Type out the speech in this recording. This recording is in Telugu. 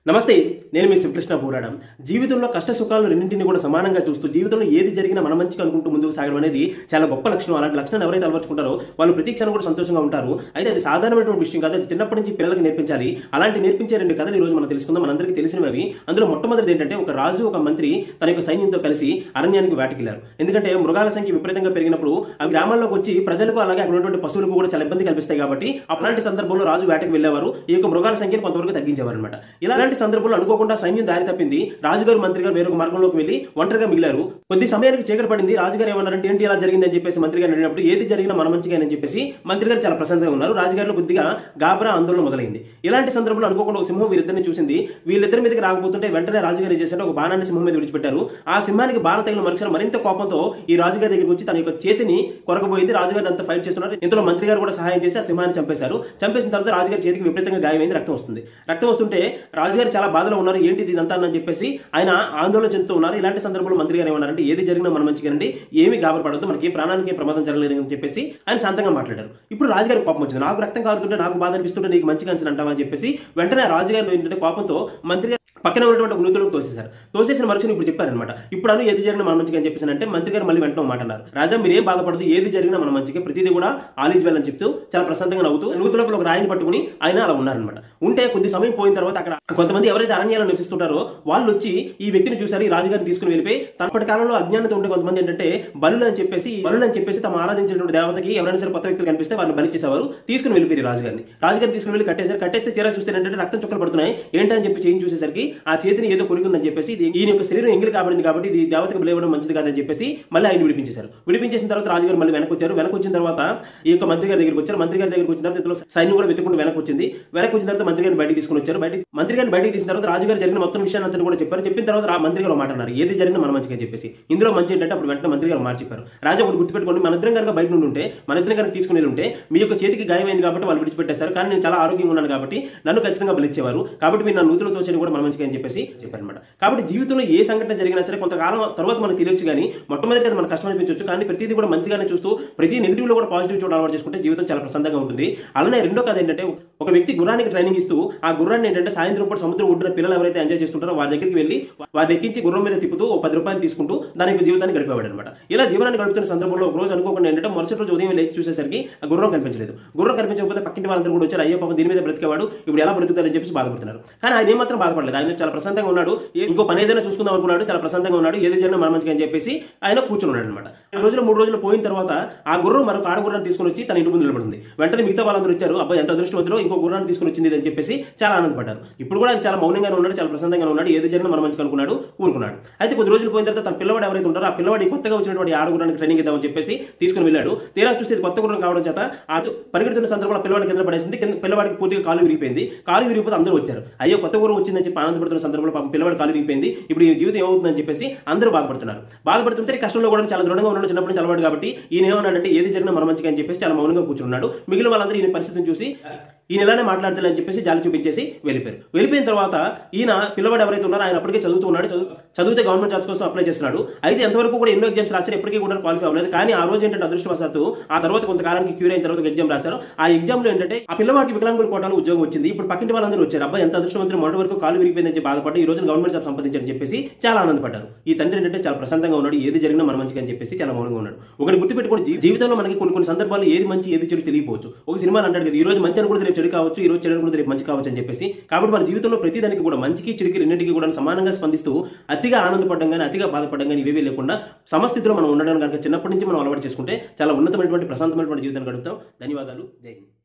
నమస్తే, నేను మీ శ్రీకృష్ణ పోరాడం. జీవితంలో కష్ట సుఖాలు రెండింటిని కూడా సమానంగా చూస్తూ జీవితంలో ఏది జరిగినా మన మంచిగా అనుకుంటూ ముందుకు సాగడం అనేది చాలా గొప్ప లక్షణం. అలాంటి లక్షణాన్ని ఎవరైతే అలవర్చుకుంటారో వాళ్ళు ప్రతి క్షణం కూడా సంతోషంగా ఉంటారు. అయితే అది సాధారణమైనటువంటి విషయం కాదు, అది చిన్నప్పటి నుంచి పిల్లలకు నేర్పించాలి. అలాంటి నేర్పించే రెండు కథలు ఈ రోజు మనం తెలుసుకుందాం. మనందరికీ తెలిసినవి. అందులో మొట్టమొదటిది ఏంటంటే, ఒక రాజు ఒక మంత్రి తన యొక్క సైన్యంతో కలిసి అరణ్యానికి వేటకెళ్లారు. ఎందుకంటే మృగాల సంఖ్య విపరీతంగా పెరిగినప్పుడు అవి గ్రామాల్లోకి వచ్చి ప్రజలకు అలాగే అక్కడ ఉన్నటువంటి పశువులకు కూడా చాలా ఇబ్బంది కల్పిస్తాయి. కాబట్టి అలాంటి సందర్భంలో రాజు వేటకు వెళ్లేవారు. ఈ యొక్క మృగాల సంఖ్యను కొంతవరకు తగ్గించేవారు అనమాట. ఇలాంటి సందర్భంలో అనుకోకుండా సైన్యం దారి తప్పింది. రాజుగారు మంత్రి గారు వేరొక మార్గంలోకి వెళ్లి ఒంటరిగా మిగిలారు. కొద్ది సమయానికి చీకటి పడింది. రాజుగారు ఏమన్నారంటే, ఏంటి ఇలా జరిగిందని చెప్పేసి మంత్రి గారు అడిగినప్పుడు, ఏది జరిగినా మన మంచిగా అని చెప్పేసి మంత్రి గారు చాలా ప్రశాంతంగా ఉన్నారు. రాజుగారిలో కొద్దిగా గాబరా ఆందోళన మొదలైంది. ఇలాంటి సందర్భంలో అనుకోకుండా ఒక సింహం వీరిద్దరిని చూసింది. వీళ్ళిద్దరి మీదకి రాకపోతుంటే వెంటనే రాజుగారు చేశారు, ఒక బాణాన్ని సింహం మీద విడిచిపెట్టారు. ఆ సింహానికి బాణ తగిలిన మరుక్షణం మరింత కోపంతో ఈ రాజుగారి దగ్గరికి వచ్చి తన యొక్క చేతిని కొరకబోయింది. రాజుగారు అంతా ఫైట్ చేస్తున్నారు. ఇంతలో మంత్రి గారు కూడా సహాయం చేసి ఆ సింహాన్ని చంపేశారు. చంపేసిన తర్వాత రాజుగారి చేతికి విపరీతంగా గాయమైంది, రక్తం వస్తుంది. రక్తం వస్తుంటే రాజుగారు చాలా బాధలో ఉన్నారు. ఏంటిది ఇదంతా అని చెప్పేసి ఆయన ఆందోళన చెందుతూ ఉన్నారు. ఇలాంటి సందర్భంలో మంత్రి గారు ఏమన్నారంటే, ఏది జరిగినా మన మంచిగానండి, ఏమి గాబరపడద్దు, మనకి ప్రాణానికి ప్రమాదం జరగలేదు అని చెప్పేసి ఆయన శాంతంగా మాట్లాడారు. ఇప్పుడు రాజుగారికి కోపం వచ్చింది. నాకు రక్తం కారుతుంటే, నాకు బాధ అనిపిస్తుంటే నీకు మంచిగా అనిసి అంటావని చెప్పేసి వెంటనే రాజుగారు ఏంటంటే కోపంతో మంత్రి పక్కన ఉన్నటువంటి ఒక నూతులకు తోసేశారు. తోసేసిన మరుక్షణం ఇప్పుడు చెప్పారనమాట, ఇప్పుడు అను ఏది జరిగినా మన మంచిగా అని చెప్పేసి అంటే మంత్రి గారు మళ్ళీ వెంటనే మాట అన్నారు, రాజా మీరు ఏం బాధపడదు, ఏది జరిగినా మన మంచిగా, ప్రతిదీ కూడా ఆల్ ఈజ్ వెల్ అని చెప్తూ చాలా ప్రశాంతంగా నవ్వుతూ నూతులకు ఒక రాయిని పట్టుకుని ఆయన అలా ఉన్నారనమాట. ఉంటే కొద్ది సమయం పోయిన తర్వాత అక్కడ కొంతమంది ఎవరైతే అరణ్యాల్లో నివసిస్తుంటారో వాళ్ళు వచ్చి ఈ వ్యక్తిని చూసారు. ఈ రాజుగారిని తీసుకుని వెళ్ళిపోయి తనపటి కాలంలో అజ్ఞానంతో ఉండే కొంతమంది ఏంటంటే బలులు అని చెప్పేసి తమ ఆరాధించినటువంటి దేవతకి ఎవరైనా సరే కొత్త వ్యక్తులు కనిపిస్తే వారిని బలి చేసేవారు. తీసుకుని వెళ్ళిపోయి రాజుగారిని తీసుకుని వెళ్ళి కట్టేశారు. కట్టేస్తే తీరా చూస్తే ఏంటంటే రక్తం చుక్కలు పడుతున్నాయి. ఏంటని చెప్పి చేయించి చూసేసరికి ఆ చేతిని ఏదో కొరికిందని చెప్పేసి, ఈయన యొక్క శరీరం ఎంగిలి కాబడింది కాబట్టి ఇది దేవతకు బలివ్వడం మంచిది కాదని చెప్పేసి మళ్ళీ ఆయన విడిపించేశారు. విడిపించేసిన తర్వాత రాజుగారు మళ్ళీ వెనక్కి వచ్చారు. వెనక్కి వచ్చిన తర్వాత ఈ యొక్క మంత్రి గారి దగ్గరికి వచ్చారు. మంత్రి గారి దగ్గరికి వచ్చిన తర్వాత ఇందులో సైన్యం కూడా వెతుకుంటూ వెనక్కి వచ్చింది. వెనక్కి వచ్చిన తర్వాత మంత్రి గారిని బయటికి తీసుకుని వచ్చారు. మంత్రి గారిని బయటికి తీసిన తర్వాత రాజుగారు జరిగిన మొత్తం విషయాన్ని అంతా కూడా చెప్పారు. చెప్పిన తర్వాత మంత్రి గారు మాట అన్నారు, ఏది జరిగినా మన మంచిగా చెప్పేసి. ఇందులో మంచి ఏంటంటే అప్పుడు వెంటనే మంత్రి గారు మాట చెప్పారు, రాజా ఒకటి గుర్తుపెట్టుకోండి, మన ఇద్దరం కనుక బయట నుండి ఉంటే, మన ఇద్దరం కనుక తీసుకుని ఉంటే మీ యొక్క చేతికి గాయమైంది కాబట్టి వాళ్ళు విడిచిపెట్టేశారు. కానీ నేను చాలా ఆరోగ్యంగా ఉన్నాను కాబట్టి నన్ను ఖచ్చితంగా బలిచ్చేవారు. కాబట్టి మీరు నా నూతులు తోసేది కూడా మన మంచిగా అని చెప్పేసి చెప్పారనమాట. కాబట్టి జీవితంలో ఏ సంఘటన జరిగినా సరే కొంతకాలం తర్వాత మనకు తెలియచ్చు, కానీ మొట్టమొదటి మనకు కష్టం అనిపించవచ్చు. కానీ ప్రతిదీ కూడా మంచిగానే చూస్తూ ప్రతి నెగిటివ్ లో కూడా పాజిటివ్ చూడడం అలవాటు చేసుకుంటే జీవితం చాలా ప్రశాంతంగా ఉంటుంది. అలానే రెండో కథ ఏంటంటే, ఒక వ్యక్తి గుర్రానికి ట్రైనింగ్ ఇస్తూ ఆ గుర్రాన్ని ఏంటంటే సాయంత్రం పూట సముద్రం ఒడ్డున పిల్లలు ఎవరైతే ఎంజాయ్ చేస్తుంటారో వారి దగ్గరికి వెళ్ళి వారిని ఎక్కించి గుర్రం మీద తిప్పుతూ 10 రూపాయలు తీసుకుంటూ దాని యొక్క జీవితాన్ని గడిపేవాడు అనమాట. ఇలా జీవనాన్ని గడుపుతున్న సందర్భంలో ఒక రోజు అనుకోకుండా ఏంటంటే, మరుసటి రోజు ఉదయం లేచి చూసేసరికి ఆ గుర్రం కనిపించలేదు. గుర్రం కనిపించకపోతే పక్కింటి వాళ్ళందరూ కూడా వచ్చారు, అయ్యో పాపం దీని మీద బ్రతికేవాడు, ఇప్పుడు ఎలా బ్రతుకుతారని చెప్పేసి బాధపడుతున్నారు. కానీ ఆయన ఏమాత్రం బాధపడలేదు. ఆయన చాలా ప్రశాంతంగా ఉన్నాడు. ఇంకో పని ఏదైనా చూసుకుందాం అనుకున్నాడు, చాలా ప్రశాంతంగా ఉన్నాడు. ఏది జరిగినా మన మంచిగా అని చెప్పేసి ఆయన కూర్చుని ఉన్నాడు అనమాట. 3 రోజులు పోయిన తర్వాత ఆ గుర్రం మరొక ఆడగుర్రాన్ని తీసుకుని వచ్చి తన ఇంటి ముందు నిలబడింది. వెంటనే మిగతా వాళ్ళందరూ వచ్చారు, అబ్బాయి ఎంత అదృష్టవంతులో, ఇంకో గుర్రాన్ని తీసుకుని వచ్చింది అని చెప్పేసి చాలా ఆనందపడ్డారు. ఇప్పుడు కూడా ఆయన చాలా మౌనంగానే ఉన్నాడు, చాలా ప్రశాంతంగా ఉన్నాడు. ఏది జరిగినా మన మంచిగా అనుకున్నాడు, ఊరుకున్నాడు. అయితే కొద్ది రోజులు పోయిన తర్వాత తన పిల్లవాడు ఎవరైతే ఉంటారో ఆ పిల్లవాడి కొత్తగా వచ్చినటువంటి ఆడగుర్రానికి ట్రైనింగ్ ఇద్దామని చెప్పేసి తీసుకుని వెళ్ళాడు. తీరా చూస్తే కొత్త గుర్రం కావడం చేత ఆ పరిగెడుతున్న సందర్భంలో పిల్లవాడి కింద పడేసింది. పిల్లవాడికి పూర్తిగా కాలు విరిగిపోయింది. కాలు విరిగిపోతే అందరూ వచ్చారు, అయ్యో కొత్త గుర్రం వచ్చిందని చెప్పి ఆనందపడుతున్న సందర్భంలో పాపం పిల్లవాడి కాలు విరిగిపోయింది. ఇప్పుడు ఈ జీవితం ఏమవుతుందని చెప్పేసి అందరూ బాధపడుతున్నారు. బాధపడుతుంటే కష్టంలో కూడా చాలా దృఢంగా ఉన్నాడు, చిన్నప్పటి నుంచి అలవాటు కాబట్టి ఈయన ఏమన్నాడంటే, ఏది జరిగినా మన మంచిగా అని చెప్పేసి చాలా మౌనంగా కూర్చున్నాడు. మిగిలిన వాళ్ళందరూ ఈయన పరిస్థితిని చూసి ఈయన ఇలానే మాట్లాడతారని చెప్పేసి జాలి చూపించేసి వెళ్ళిపోయారు. వెళ్ళిపోయిన తర్వాత ఈయన పిల్లవాడు ఎవరైతే ఉన్నారో ఆయన అప్పటికే చదువుతూ ఉన్నాడు. చదివితే గవర్నమెంట్ జాబ్స్ కోసం అప్లై చేస్తున్నాడు. అయితే ఎంతవరకు కూడా ఎన్నో ఎగ్జామ్స్ రాశారు, ఎప్పటికీ కూడా క్వాలిఫై అవ్వలేదు. కానీ ఆ రోజు ఏంటంటే అదృష్టవశాత్తు ఆ తర్వాత కొంతకాలానికి క్యూర్ అయిన తర్వాత ఎగ్జామ్ రాశారు. ఆ ఎగ్జామ్ లో ఏంటంటే ఆ పిల్లవాడికి వికలాంగుల కోటాలో ఉద్యోగం వచ్చింది. ఇప్పుడు పక్కింటి వాళ్ళందరూ వచ్చారు, అబ్బాయి ఎంత అదృష్టవంతులు, మొదటి వరకు కాలు విరిగిపోయిందని బాధపడి ఈ రోజు గవర్నమెంట్ జాబ్ సంపాదించారని చెప్పేసి చాలా ఆనందపడ్డారు. ఈ తండ్రి ఏంటంటే చాలా ప్రశాంతంగా ఉన్నాడు, ఏది జరిగినా మన మంచిగా అని చెప్పేసి చాలా మౌనంగా ఉన్నాడు. ఒకటి గుర్తుపెట్టుకోండి, జీవితంలో మనకి కొన్ని సందర్భాలు ఏది మంచి ఏది చెడు తెలియకపోవచ్చు. ఒక సినిమాలు అంటాడు కదా, ఈ రోజు మంచి అనుకుంటే రేపు చెడు కావచ్చు, ఈ రోజు చెడు అనుకుంటే రేపు మంచి కావచ్చు అని చెప్పేసి. కాబట్టి మన జీవితంలో ప్రతి దానికి కూడా మంచికి చెడుకి రెండింటికి కూడా సమానంగా స్పందిస్తూ అతిగా ఆనందపడడం కానీ అతిగా బాధపడడం కానీ ఇవేవీ లేకుండా సమస్థితిలో మనం ఉండడం కనుక చిన్నప్పటి నుంచి మనం అలవాటు చేసుకుంటే చాలా ఉన్నతమైనటువంటి ప్రశాంతమైనటువంటి జీవితాన్ని గడుపుతాం. ధన్యవాదాలు. జై హింద్.